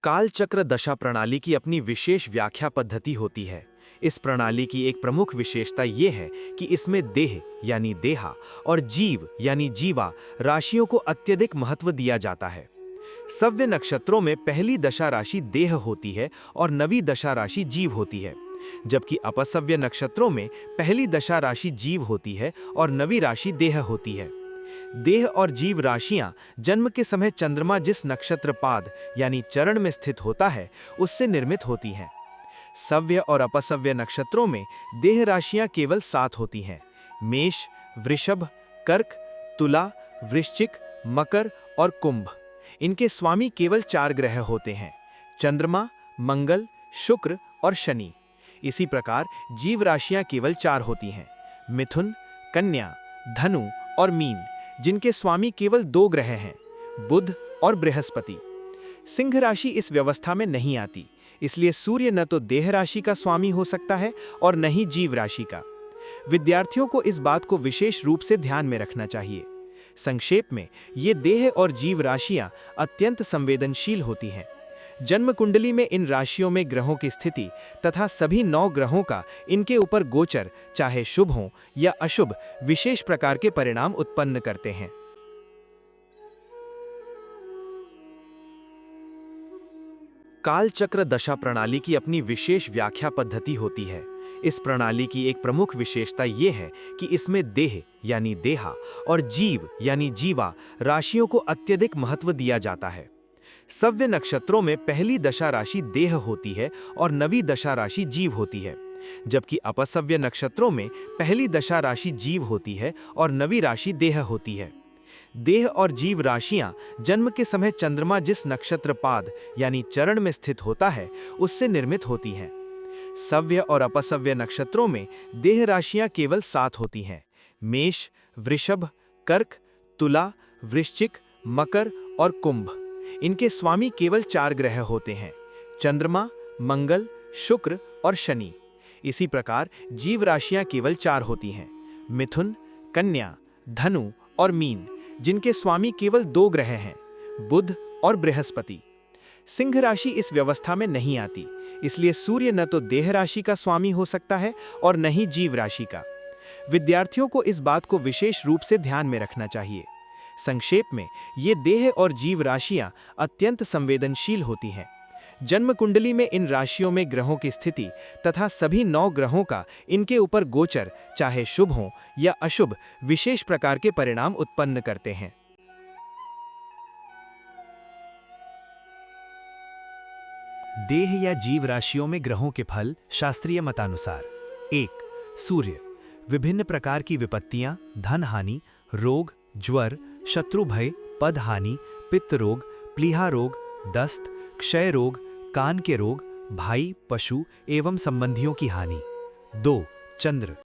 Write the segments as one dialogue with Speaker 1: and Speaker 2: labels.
Speaker 1: कालचक्र दशा प्रणाली की अपनी विशेष व्याख्या पद्धति होती है। इस प्रणाली की एक प्रमुख विशेषता ये है कि इसमें देह यानी देहा और जीव यानी जीवा राशियों को अत्यधिक महत्व दिया जाता है। सव्य नक्षत्रों में पहली दशा राशि देह होती है और नवी दशा राशि जीव होती है, जबकि अपसव्य नक्षत्रों में पहली दशा राशि जीव होती है और नवी राशि देह होती है। देह और जीव राशियां जन्म के समय चंद्रमा जिस नक्षत्र पाद यानी चरण में स्थित होता है उससे निर्मित होती हैं। सव्य और अपसव्य नक्षत्रों में देह राशियां केवल 7 होती हैं: मेष, वृषभ, कर्क, तुला, वृश्चिक, मकर और कुंभ। इनके स्वामी केवल 4 ग्रह होते हैं: चंद्रमा, मंगल, शुक्र और शनि। इसी प्रकार जीव राशियां केवल 4 होती हैं: मिथुन, कन्या, धनु और मीन, जिनके स्वामी केवल 2 ग्रह हैं: बुध और बृहस्पति। सिंह राशि इस व्यवस्था में नहीं आती, इसलिए सूर्य न तो देह राशि का स्वामी हो सकता है और न ही जीव राशि का। विद्यार्थियों को इस बात को विशेष रूप से ध्यान में रखना चाहिए। संक्षेप में, ये देह और जीव राशियां अत्यंत संवेदनशील होती हैं। जन्म कुंडली में इन राशियों में ग्रहों की स्थिति तथा सभी 9 ग्रहों का इनके ऊपर गोचर, चाहे शुभ हो या अशुभ, विशेष प्रकार के परिणाम उत्पन्न करते हैं। कालचक्र दशा प्रणाली की अपनी विशेष व्याख्या पद्धति होती है। इस प्रणाली की एक प्रमुख विशेषता ये है कि इसमें देह यानी देहा और जीव यानी जीवा राशियों को अत्यधिक महत्व दिया जाता है। सव्य नक्षत्रों में पहली दशा राशि देह होती है और नवी दशा राशि जीव होती है, जबकि अपसव्य नक्षत्रों में पहली दशा राशि जीव होती है और नवी राशि देह होती है। देह और जीव राशियां जन्म के समय चंद्रमा जिस नक्षत्र पाद यानी चरण में स्थित होता है उससे निर्मित होती हैं। सव्य और अपसव्य नक्षत्रों में देह राशियां केवल 7 होती हैं: मेष, वृषभ, कर्क, तुला, वृश्चिक, मकर और कुंभ। इनके स्वामी केवल 4 ग्रह होते हैं: चंद्रमा, मंगल, शुक्र और शनि। इसी प्रकार जीव राशियां केवल 4 होती हैं: मिथुन, कन्या, धनु और मीन, जिनके स्वामी केवल 2 ग्रह हैं: बुध और बृहस्पति। सिंह राशि इस व्यवस्था में नहीं आती, इसलिए सूर्य न तो देह राशि का स्वामी हो सकता है और न ही जीव राशि का। विद्यार्थियों को इस बात को विशेष रूप से ध्यान में रखना चाहिए। संक्षेप में, ये देह और जीव राशियां अत्यंत संवेदनशील होती हैं। जन्म कुंडली में इन राशियों में ग्रहों की स्थिति तथा सभी 9 ग्रहों का इनके ऊपर गोचर, चाहे शुभ हो या अशुभ, विशेष प्रकार के परिणाम उत्पन्न करते हैं।
Speaker 2: देह या जीव राशियों में ग्रहों के फल शास्त्रीय मतानुसार: 1. सूर्य। विभिन्न प्रकार की विपत्तियां, धन हानि, रोग, ज्वर, शत्रु भय, पद हानि, पित्त रोग, प्लीहा रोग, दस्त, क्षय रोग, कान के रोग, भाई, पशु एवं संबंधियों की हानि। 2. चंद्र।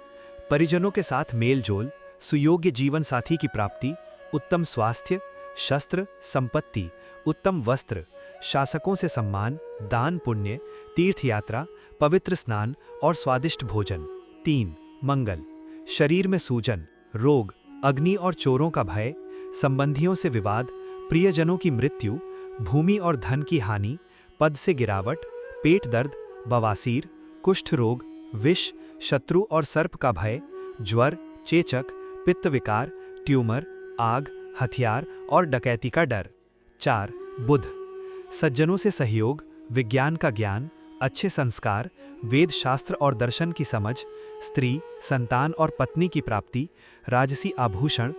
Speaker 2: परिजनों के साथ मेल जोल, सुयोग्य जीवन साथी की प्राप्ति, उत्तम स्वास्थ्य, शस्त्र, संपत्ति, उत्तम वस्त्र, शासकों से सम्मान, दान पुण्य, तीर्थ यात्रा, पवित्र स्नान और स्वादिष्ट भोजन। 3. मंगल। शरीर में सूजन, रोग, अग्नि और चोरों का भय, संबंधियों से विवाद, प्रियजनों की मृत्यु, भूमि और धन की हानि, पद से गिरावट, पेट दर्द, बवासीर, कुष्ठ रोग, विष, शत्रु और सर्प का भय, ज्वर, चेचक, पित्त विकार, ट्यूमर, आग, हथियार और डकैती का डर। 4. बुध। सज्जनों से सहयोग, विज्ञान का ज्ञान, अच्छे संस्कार, वेद शास्त्र और दर्शन की समझ, स्त्री, संतान और पत्नी की प्राप्ति, राजसी आभूषण,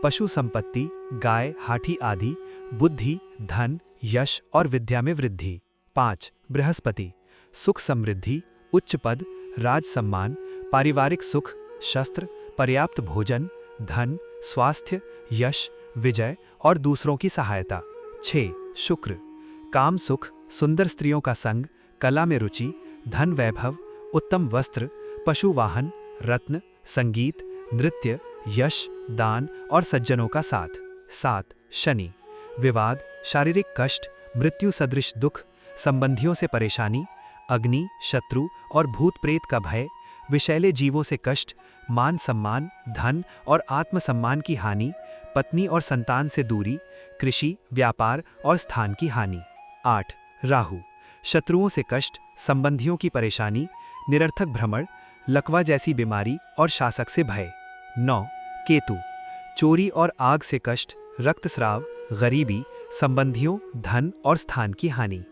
Speaker 2: पशु संपत्ति, गाय, हाथी आदि, बुद्धि, धन, यश और विद्या में वृद्धि। 5. बृहस्पति। सुख समृद्धि, उच्च पद, राज सम्मान, पारिवारिक सुख, शस्त्र, पर्याप्त भोजन, धन, स्वास्थ्य, यश, विजय और दूसरों की सहायता। 6. शुक्र। काम सुख, सुंदर स्त्रियों का संग, कला में रुचि, धन वैभव, उत्तम वस्त्र, पशु वाहन, रत्न, संगीत, नृत्य, यश, दान और सज्जनों का साथ। 7. शनि। विवाद, शारीरिक कष्ट, मृत्यु सदृश दुख, संबंधियों से परेशानी, अग्नि, शत्रु और भूत प्रेत का भय, विषैले जीवों से कष्ट, मान सम्मान, धन और आत्मसम्मान की हानि, पत्नी और संतान से दूरी, कृषि, व्यापार और स्थान की हानि। 8. राहु, शत्रुओं से कष्ट, संबंधियों की परेशानी, निरर्थक भ्रमण, लकवा जैसी बीमारी और शासक से भय। 9। केतु, चोरी और आग से कष्ट, रक्तस्राव, गरीबी, संबंधियों, धन और स्थान की हानि।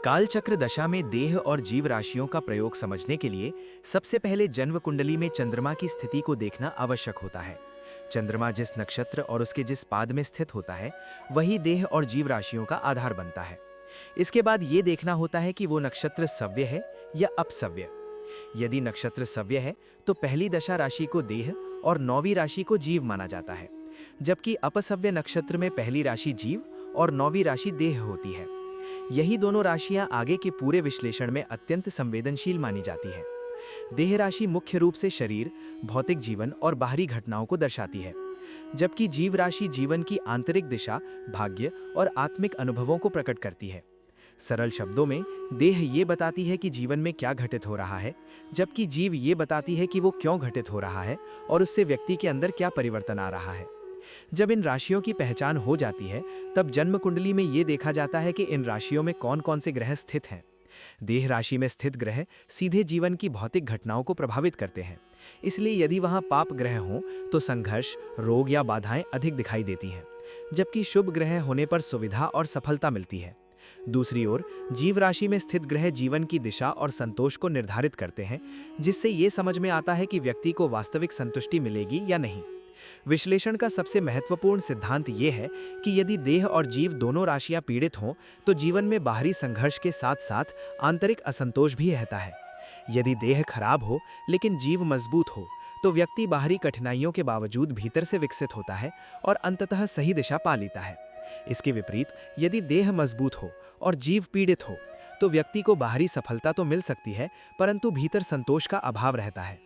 Speaker 1: कालचक्र दशा में देह और जीव राशियों का प्रयोग समझने के लिए सबसे पहले जन्म कुंडली में चंद्रमा की स्थिति को देखना आवश्यक होता है। चंद्रमा जिस नक्षत्र और उसके जिस पाद में स्थित होता है, वही देह और जीव राशियों का आधार बनता है। इसके बाद ये देखना होता है कि वो नक्षत्र सव्य है या अपसव्य। यदि नक्षत्र सव्य है तो पहली दशा राशि को देह और 9वीं राशि को जीव माना जाता है, जबकि अपसव्य नक्षत्र में पहली राशि जीव और 9वीं राशि देह होती है। यही दोनों राशियां आगे के पूरे विश्लेषण में अत्यंत संवेदनशील मानी जाती है। देह राशि मुख्य रूप से शरीर, भौतिक जीवन और बाहरी घटनाओं को दर्शाती है, जबकि जीव राशि जीवन की आंतरिक दिशा, भाग्य और आत्मिक अनुभवों को प्रकट करती है। सरल शब्दों में देह ये बताती है कि जीवन में क्या घटित हो रहा है, जबकि जीव ये बताती है कि वो क्यों घटित हो रहा है और उससे व्यक्ति के अंदर क्या परिवर्तन आ रहा है। जब इन राशियों की पहचान हो जाती है, तब जन्म कुंडली में ये देखा जाता है कि इन राशियों में कौन कौन से ग्रह स्थित हैं। देह राशि में स्थित ग्रह सीधे जीवन की भौतिक घटनाओं को प्रभावित करते हैं, इसलिए यदि वहां पाप ग्रह हों तो संघर्ष, रोग या बाधाएं अधिक दिखाई देती हैं, जबकि शुभ ग्रह होने पर सुविधा और सफलता मिलती है। दूसरी ओर जीव राशि में स्थित ग्रह जीवन की दिशा और संतोष को निर्धारित करते हैं, जिससे ये समझ में आता है कि व्यक्ति को वास्तविक संतुष्टि मिलेगी या नहीं। विश्लेषण का सबसे महत्वपूर्ण सिद्धांत ये है कि यदि देह और जीव दोनों राशियां पीड़ित हों तो जीवन में बाहरी संघर्ष के साथ साथ आंतरिक असंतोष भी रहता है। यदि देह खराब हो लेकिन जीव मजबूत हो तो व्यक्ति बाहरी कठिनाइयों के बावजूद भीतर से विकसित होता है और अंततः सही दिशा पा लेता है। इसके विपरीत यदि देह मजबूत हो और जीव पीड़ित हो तो व्यक्ति को बाहरी सफलता तो मिल सकती है, परंतु भीतर संतोष का अभाव रहता है।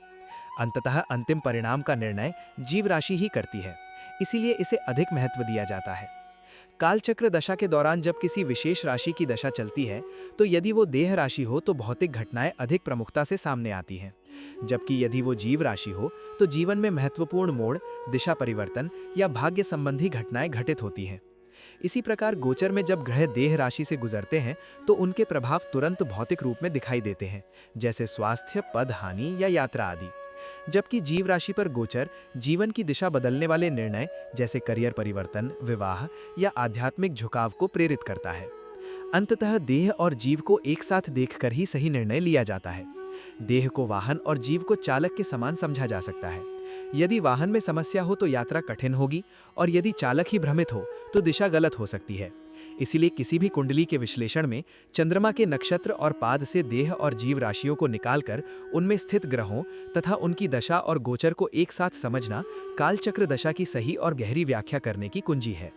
Speaker 1: अंततः अंतिम परिणाम का निर्णय जीव राशि ही करती है, इसीलिए इसे अधिक महत्व दिया जाता है। कालचक्र दशा के दौरान जब किसी विशेष राशि की दशा चलती है तो यदि वो देह राशि हो तो भौतिक घटनाएं अधिक प्रमुखता से सामने आती हैं, जबकि यदि वो जीव राशि हो तो जीवन में महत्वपूर्ण मोड़, दिशा परिवर्तन या भाग्य संबंधी घटनाएं घटित होती हैं। इसी प्रकार गोचर में जब ग्रह देह राशि से गुजरते हैं तो उनके प्रभाव तुरंत भौतिक रूप में दिखाई देते हैं, जैसे स्वास्थ्य, पद हानि या यात्रा आदि। जबकि जीव राशि पर गोचर जीवन की दिशा बदलने वाले निर्णय जैसे करियर परिवर्तन, विवाह या आध्यात्मिक झुकाव को प्रेरित करता है। अंततः देह और जीव को एक साथ देखकर ही सही निर्णय लिया जाता है। देह को वाहन और जीव को चालक के समान समझा जा सकता है। यदि वाहन में समस्या हो तो यात्रा कठिन होगी और यदि चालक ही भ्रमित हो तो दिशा गलत हो सकती है। इसीलिए किसी भी कुंडली के विश्लेषण में चंद्रमा के नक्षत्र और पाद से देह और जीव राशियों को निकालकर उनमें स्थित ग्रहों तथा उनकी दशा और गोचर को एक साथ समझना कालचक्र दशा की सही और गहरी व्याख्या करने की कुंजी है।